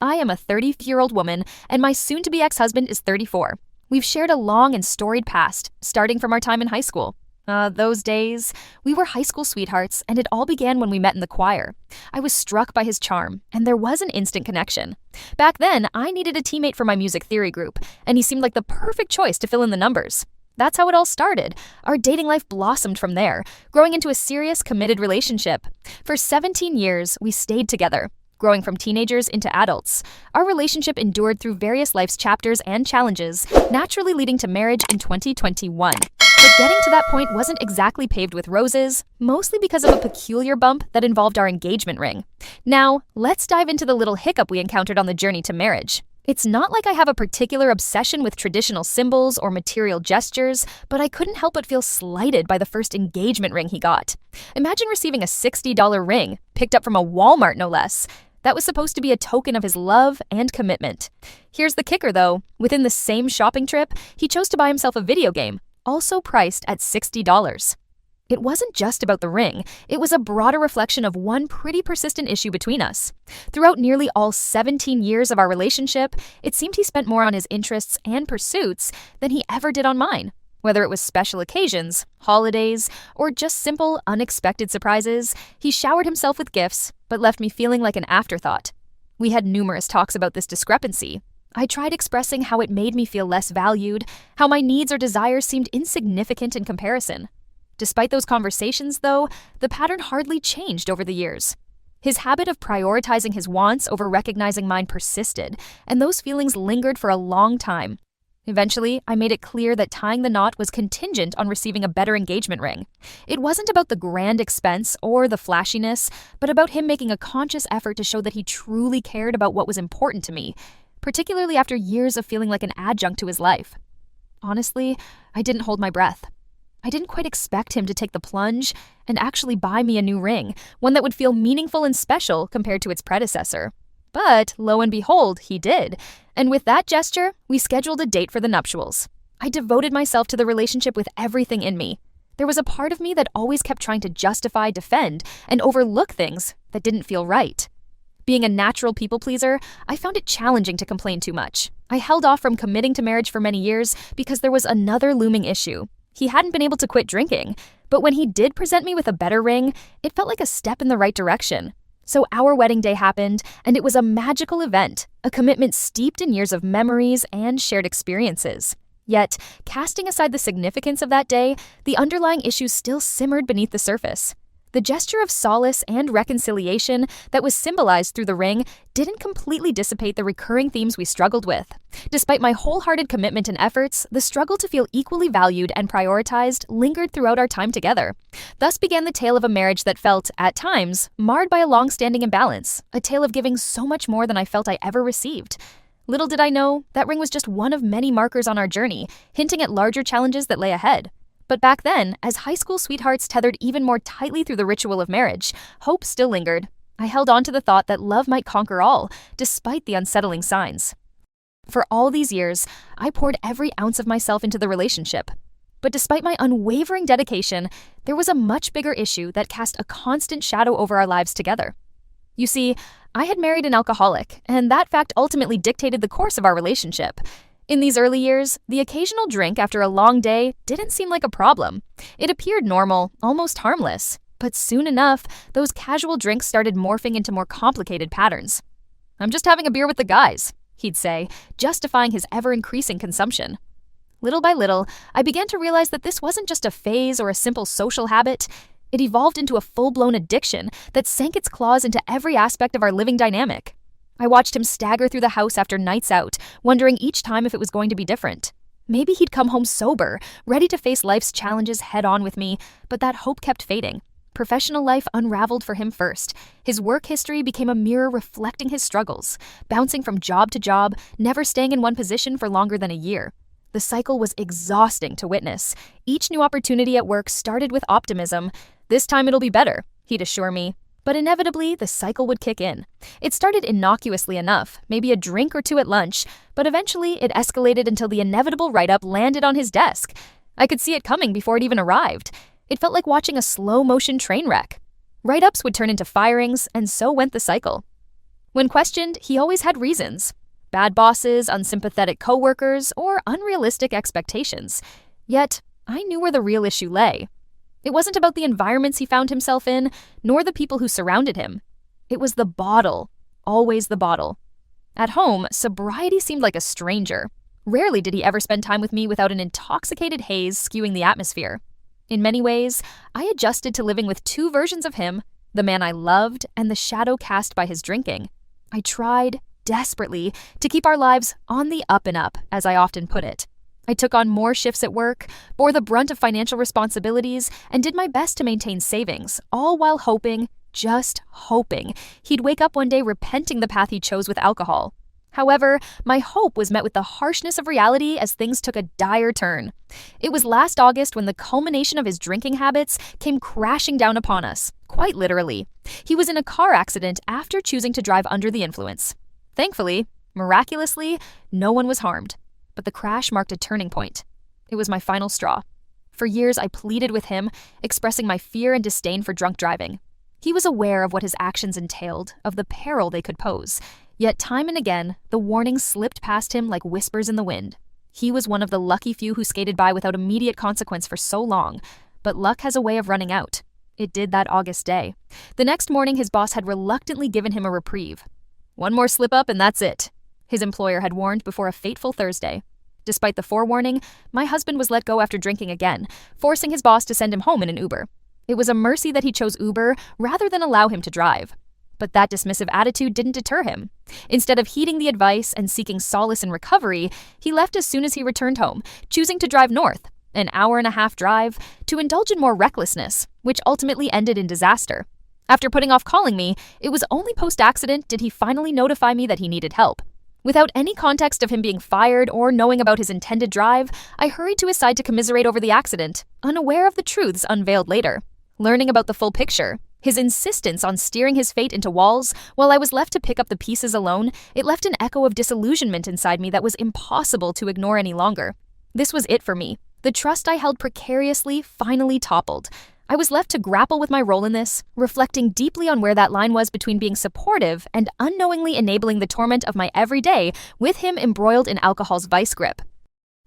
I am a 30-year-old woman, and my soon-to-be ex-husband is 34. We've shared a long and storied past, starting from our time in high school. Those days, we were high school sweethearts, and it all began when we met in the choir. I was struck by his charm, and there was an instant connection. Back then, I needed a teammate for my music theory group, and he seemed like the perfect choice to fill in the numbers. That's how it all started. Our dating life blossomed from there, growing into a serious, committed relationship. For 17 years, we stayed together, growing from teenagers into adults. Our relationship endured through various life's chapters and challenges, naturally leading to marriage in 2021. But getting to that point wasn't exactly paved with roses, mostly because of a peculiar bump that involved our engagement ring. Now, let's dive into the little hiccup we encountered on the journey to marriage. It's not like I have a particular obsession with traditional symbols or material gestures, but I couldn't help but feel slighted by the first engagement ring he got. Imagine receiving a $60 ring, picked up from a Walmart no less. That was supposed to be a token of his love and commitment. Here's the kicker though, within the same shopping trip, he chose to buy himself a video game, also priced at $60. It wasn't just about the ring, it was a broader reflection of one pretty persistent issue between us. Throughout nearly all 17 years of our relationship, it seemed he spent more on his interests and pursuits than he ever did on mine. Whether it was special occasions, holidays, or just simple, unexpected surprises, he showered himself with gifts, but left me feeling like an afterthought. We had numerous talks about this discrepancy. I tried expressing how it made me feel less valued, how my needs or desires seemed insignificant in comparison. Despite those conversations, though, the pattern hardly changed over the years. His habit of prioritizing his wants over recognizing mine persisted, and those feelings lingered for a long time. Eventually, I made it clear that tying the knot was contingent on receiving a better engagement ring. It wasn't about the grand expense or the flashiness, but about him making a conscious effort to show that he truly cared about what was important to me, particularly after years of feeling like an adjunct to his life. Honestly, I didn't hold my breath. I didn't quite expect him to take the plunge and actually buy me a new ring, one that would feel meaningful and special compared to its predecessor. But, lo and behold, he did. And with that gesture, we scheduled a date for the nuptials. I devoted myself to the relationship with everything in me. There was a part of me that always kept trying to justify, defend, and overlook things that didn't feel right. Being a natural people pleaser, I found it challenging to complain too much. I held off from committing to marriage for many years because there was another looming issue. He hadn't been able to quit drinking, but when he did present me with a better ring, it felt like a step in the right direction. So our wedding day happened, and it was a magical event, a commitment steeped in years of memories and shared experiences. Yet, casting aside the significance of that day, the underlying issues still simmered beneath the surface. The gesture of solace and reconciliation that was symbolized through the ring didn't completely dissipate the recurring themes we struggled with. Despite my wholehearted commitment and efforts, the struggle to feel equally valued and prioritized lingered throughout our time together. Thus began the tale of a marriage that felt, at times, marred by a long-standing imbalance, a tale of giving so much more than I felt I ever received. Little did I know, that ring was just one of many markers on our journey, hinting at larger challenges that lay ahead. But back then, as high school sweethearts tethered even more tightly through the ritual of marriage, hope still lingered. I held on to the thought that love might conquer all, despite the unsettling signs. For all these years, I poured every ounce of myself into the relationship. But despite my unwavering dedication, there was a much bigger issue that cast a constant shadow over our lives together. You see, I had married an alcoholic, and that fact ultimately dictated the course of our relationship. In these early years, the occasional drink after a long day didn't seem like a problem. It appeared normal, almost harmless. But soon enough, those casual drinks started morphing into more complicated patterns. "I'm just having a beer with the guys," he'd say, justifying his ever-increasing consumption. Little by little, I began to realize that this wasn't just a phase or a simple social habit. It evolved into a full-blown addiction that sank its claws into every aspect of our living dynamic. I watched him stagger through the house after nights out, wondering each time if it was going to be different. Maybe he'd come home sober, ready to face life's challenges head-on with me, but that hope kept fading. Professional life unraveled for him first. His work history became a mirror reflecting his struggles, bouncing from job to job, never staying in one position for longer than a year. The cycle was exhausting to witness. Each new opportunity at work started with optimism. "This time it'll be better," he'd assure me. But inevitably, the cycle would kick in. It started innocuously enough, maybe a drink or two at lunch, but eventually it escalated until the inevitable write-up landed on his desk. I could see it coming before it even arrived. It felt like watching a slow-motion train wreck. Write-ups would turn into firings, and so went the cycle. When questioned, he always had reasons. Bad bosses, unsympathetic coworkers, or unrealistic expectations. Yet, I knew where the real issue lay. It wasn't about the environments he found himself in, nor the people who surrounded him. It was the bottle. Always the bottle. At home, sobriety seemed like a stranger. Rarely did he ever spend time with me without an intoxicated haze skewing the atmosphere. In many ways, I adjusted to living with two versions of him, the man I loved and the shadow cast by his drinking. I tried, desperately, to keep our lives on the up and up, as I often put it. I took on more shifts at work, bore the brunt of financial responsibilities, and did my best to maintain savings, all while hoping, just hoping, he'd wake up one day repenting the path he chose with alcohol. However, my hope was met with the harshness of reality as things took a dire turn. It was last August when the culmination of his drinking habits came crashing down upon us, quite literally. He was in a car accident after choosing to drive under the influence. Thankfully, miraculously, no one was harmed. But the crash marked a turning point. It was my final straw. For years, I pleaded with him, expressing my fear and disdain for drunk driving. He was aware of what his actions entailed, of the peril they could pose. Yet time and again, the warnings slipped past him like whispers in the wind. He was one of the lucky few who skated by without immediate consequence for so long. But luck has a way of running out. It did that August day. The next morning, his boss had reluctantly given him a reprieve. "One more slip-up and that's it," his employer had warned before a fateful Thursday. Despite the forewarning, my husband was let go after drinking again, forcing his boss to send him home in an Uber. It was a mercy that he chose Uber rather than allow him to drive. But that dismissive attitude didn't deter him. Instead of heeding the advice and seeking solace in recovery, he left as soon as he returned home, choosing to drive north, an hour-and-a-half drive, to indulge in more recklessness, which ultimately ended in disaster. After putting off calling me, it was only post-accident did he finally notify me that he needed help. Without any context of him being fired or knowing about his intended drive, I hurried to his side to commiserate over the accident, unaware of the truths unveiled later. Learning about the full picture, his insistence on steering his fate into walls, while I was left to pick up the pieces alone, it left an echo of disillusionment inside me that was impossible to ignore any longer. This was it for me. The trust I held precariously finally toppled. I was left to grapple with my role in this, reflecting deeply on where that line was between being supportive and unknowingly enabling the torment of my everyday with him embroiled in alcohol's vice grip.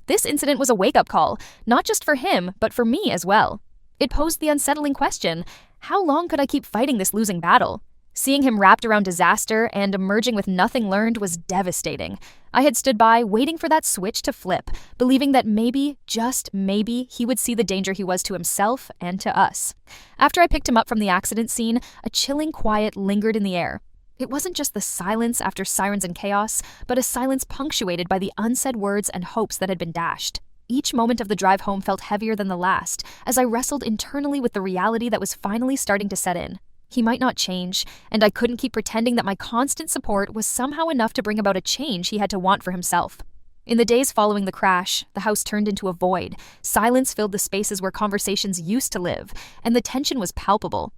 This incident was a wake-up call, not just for him, but for me as well. It posed the unsettling question, how long could I keep fighting this losing battle? Seeing him wrapped around disaster and emerging with nothing learned was devastating. I had stood by, waiting for that switch to flip, believing that maybe, just maybe, he would see the danger he was to himself and to us. After I picked him up from the accident scene, a chilling quiet lingered in the air. It wasn't just the silence after sirens and chaos, but a silence punctuated by the unsaid words and hopes that had been dashed. Each moment of the drive home felt heavier than the last, as I wrestled internally with the reality that was finally starting to set in. He might not change, and I couldn't keep pretending that my constant support was somehow enough to bring about a change he had to want for himself. In the days following the crash, the house turned into a void. Silence filled the spaces where conversations used to live, and the tension was palpable.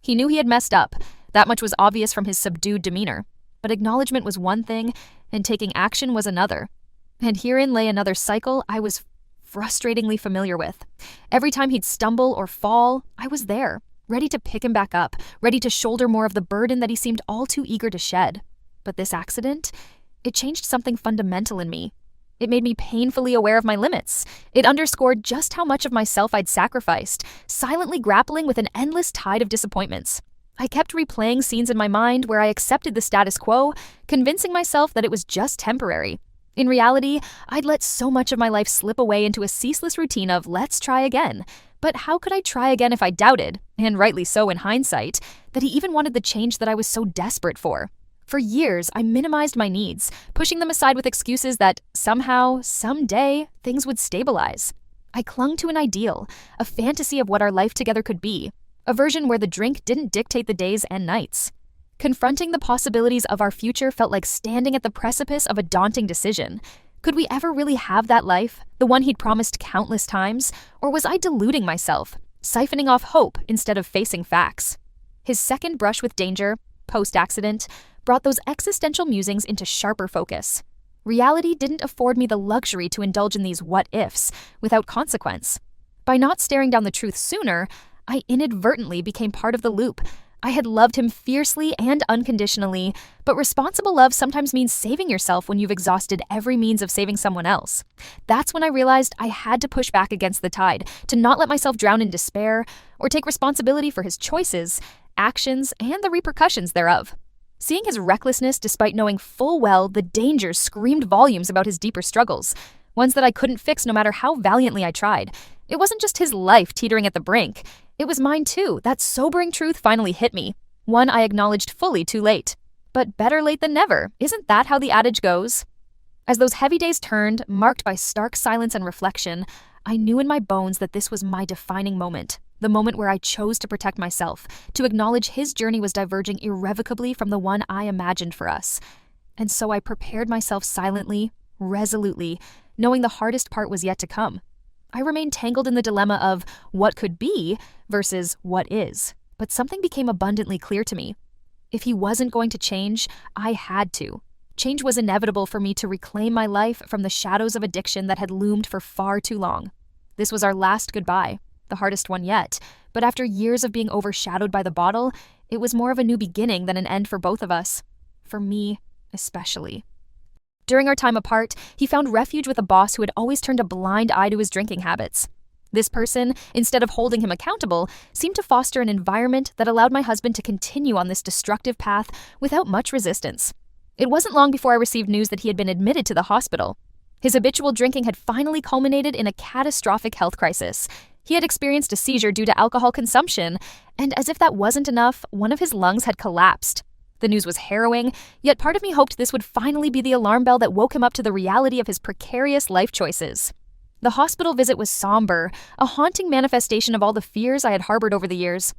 He knew he had messed up. That much was obvious from his subdued demeanor. But acknowledgement was one thing, and taking action was another. And herein lay another cycle I was frustratingly familiar with. Every time he'd stumble or fall, I was there, ready to pick him back up, ready to shoulder more of the burden that he seemed all too eager to shed. But this accident, it changed something fundamental in me. It made me painfully aware of my limits. It underscored just how much of myself I'd sacrificed, silently grappling with an endless tide of disappointments. I kept replaying scenes in my mind where I accepted the status quo, convincing myself that it was just temporary. In reality, I'd let so much of my life slip away into a ceaseless routine of let's try again. But how could I try again if I doubted, and rightly so in hindsight, that he even wanted the change that I was so desperate for? For years, I minimized my needs, pushing them aside with excuses that somehow, someday, things would stabilize. I clung to an ideal, a fantasy of what our life together could be, a version where the drink didn't dictate the days and nights. Confronting the possibilities of our future felt like standing at the precipice of a daunting decision. Could we ever really have that life, the one he'd promised countless times, or was I deluding myself, siphoning off hope instead of facing facts? His second brush with danger, post-accident, brought those existential musings into sharper focus. Reality didn't afford me the luxury to indulge in these what-ifs without consequence. By not staring down the truth sooner, I inadvertently became part of the loop, I had loved him fiercely and unconditionally, but responsible love sometimes means saving yourself when you've exhausted every means of saving someone else. That's when I realized I had to push back against the tide, to not let myself drown in despair, or take responsibility for his choices, actions, and the repercussions thereof. Seeing his recklessness despite knowing full well the dangers screamed volumes about his deeper struggles, ones that I couldn't fix no matter how valiantly I tried. It wasn't just his life teetering at the brink. It was mine too. That sobering truth finally hit me, one I acknowledged fully too late. But better late than never, isn't that how the adage goes? As those heavy days turned, marked by stark silence and reflection, I knew in my bones that this was my defining moment, the moment where I chose to protect myself, to acknowledge his journey was diverging irrevocably from the one I imagined for us. And so I prepared myself silently, resolutely, knowing the hardest part was yet to come. I remained tangled in the dilemma of what could be versus what is, but something became abundantly clear to me. If he wasn't going to change, I had to. Change was inevitable for me to reclaim my life from the shadows of addiction that had loomed for far too long. This was our last goodbye, the hardest one yet, but after years of being overshadowed by the bottle, it was more of a new beginning than an end for both of us. For me, especially. During our time apart, he found refuge with a boss who had always turned a blind eye to his drinking habits. This person, instead of holding him accountable, seemed to foster an environment that allowed my husband to continue on this destructive path without much resistance. It wasn't long before I received news that he had been admitted to the hospital. His habitual drinking had finally culminated in a catastrophic health crisis. He had experienced a seizure due to alcohol consumption, and as if that wasn't enough, one of his lungs had collapsed. The news was harrowing, yet part of me hoped this would finally be the alarm bell that woke him up to the reality of his precarious life choices. The hospital visit was somber, a haunting manifestation of all the fears I had harbored over the years.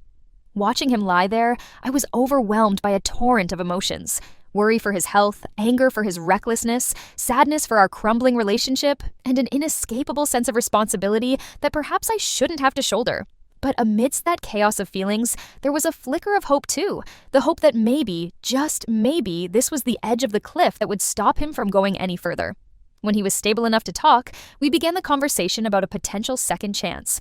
Watching him lie there, I was overwhelmed by a torrent of emotions. Worry for his health, anger for his recklessness, sadness for our crumbling relationship, and an inescapable sense of responsibility that perhaps I shouldn't have to shoulder. But amidst that chaos of feelings, there was a flicker of hope too, the hope that maybe, just maybe, this was the edge of the cliff that would stop him from going any further. When he was stable enough to talk, we began the conversation about a potential second chance.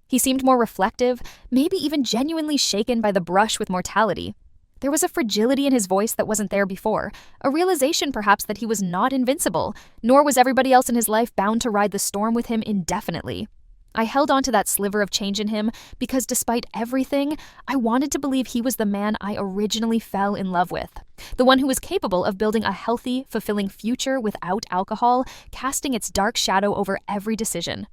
He seemed more reflective, maybe even genuinely shaken by the brush with mortality. There was a fragility in his voice that wasn't there before, a realization perhaps that he was not invincible, nor was everybody else in his life bound to ride the storm with him indefinitely. I held on to that sliver of change in him because despite everything, I wanted to believe he was the man I originally fell in love with. The one who was capable of building a healthy, fulfilling future without alcohol, casting its dark shadow over every decision.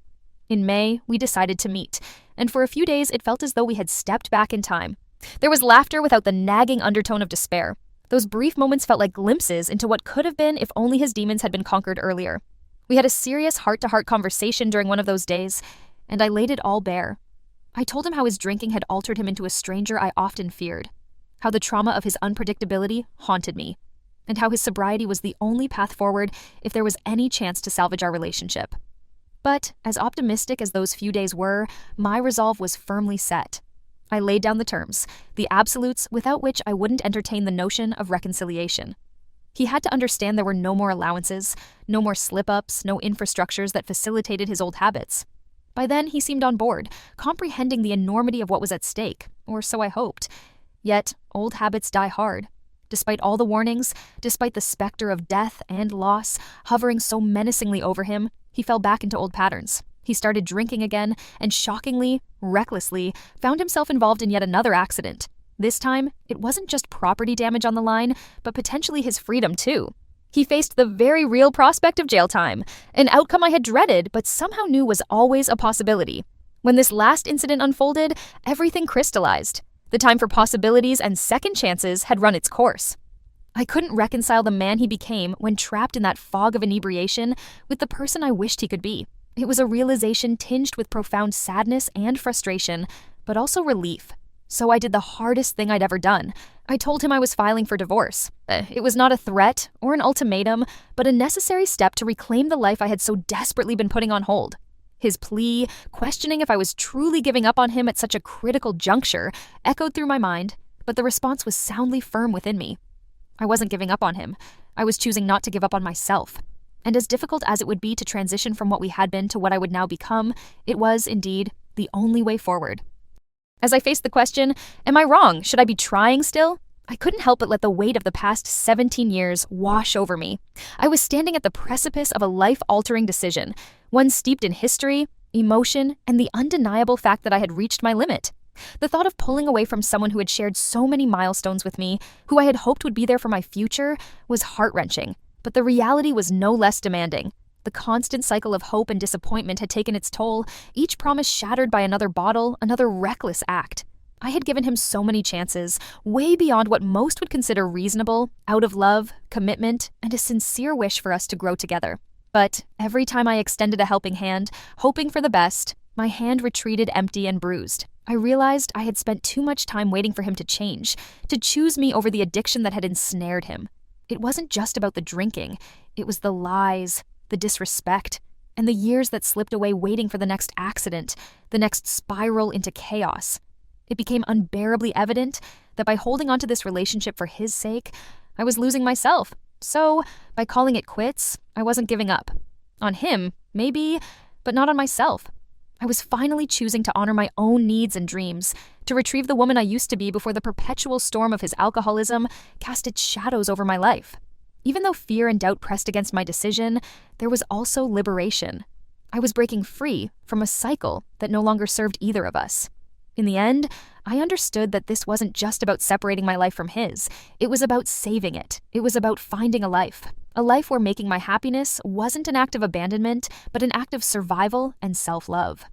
In May, we decided to meet, and for a few days it felt as though we had stepped back in time. There was laughter without the nagging undertone of despair. Those brief moments felt like glimpses into what could have been if only his demons had been conquered earlier. We had a serious heart-to-heart conversation during one of those days, and I laid it all bare. I told him how his drinking had altered him into a stranger I often feared, how the trauma of his unpredictability haunted me, and how his sobriety was the only path forward if there was any chance to salvage our relationship. But, as optimistic as those few days were, my resolve was firmly set. I laid down the terms, the absolutes without which I wouldn't entertain the notion of reconciliation. He had to understand there were no more allowances, no more slip-ups, no infrastructures that facilitated his old habits. By then, he seemed on board, comprehending the enormity of what was at stake, or so I hoped. Yet, old habits die hard. Despite all the warnings, despite the specter of death and loss hovering so menacingly over him, he fell back into old patterns. He started drinking again, and shockingly, recklessly, found himself involved in yet another accident. This time, it wasn't just property damage on the line, but potentially his freedom too. He faced the very real prospect of jail time, an outcome I had dreaded but somehow knew was always a possibility. When this last incident unfolded, everything crystallized. The time for possibilities and second chances had run its course. I couldn't reconcile the man he became when trapped in that fog of inebriation with the person I wished he could be. It was a realization tinged with profound sadness and frustration, but also relief. So I did the hardest thing I'd ever done. I told him I was filing for divorce. It was not a threat or an ultimatum, but a necessary step to reclaim the life I had so desperately been putting on hold. His plea, questioning if I was truly giving up on him at such a critical juncture, echoed through my mind, but the response was soundly firm within me. I wasn't giving up on him. I was choosing not to give up on myself. And as difficult as it would be to transition from what we had been to what I would now become, it was, indeed, the only way forward. As I faced the question, am I wrong? Should I be trying still? I couldn't help but let the weight of the past 17 years wash over me. I was standing at the precipice of a life-altering decision, one steeped in history, emotion, and the undeniable fact that I had reached my limit. The thought of pulling away from someone who had shared so many milestones with me, who I had hoped would be there for my future, was heart-wrenching. But the reality was no less demanding. The constant cycle of hope and disappointment had taken its toll, each promise shattered by another bottle, another reckless act. I had given him so many chances, way beyond what most would consider reasonable, out of love, commitment, and a sincere wish for us to grow together. But every time I extended a helping hand, hoping for the best, my hand retreated empty and bruised. I realized I had spent too much time waiting for him to change, to choose me over the addiction that had ensnared him. It wasn't just about the drinking, it was the lies, the disrespect, and the years that slipped away waiting for the next accident, the next spiral into chaos. It became unbearably evident that by holding on to this relationship for his sake, I was losing myself. So, by calling it quits, I wasn't giving up. On him, maybe, but not on myself. I was finally choosing to honor my own needs and dreams, to retrieve the woman I used to be before the perpetual storm of his alcoholism cast its shadows over my life. Even though fear and doubt pressed against my decision, there was also liberation. I was breaking free from a cycle that no longer served either of us. In the end, I understood that this wasn't just about separating my life from his. It was about saving it. It was about finding a life where making my happiness wasn't an act of abandonment, but an act of survival and self-love.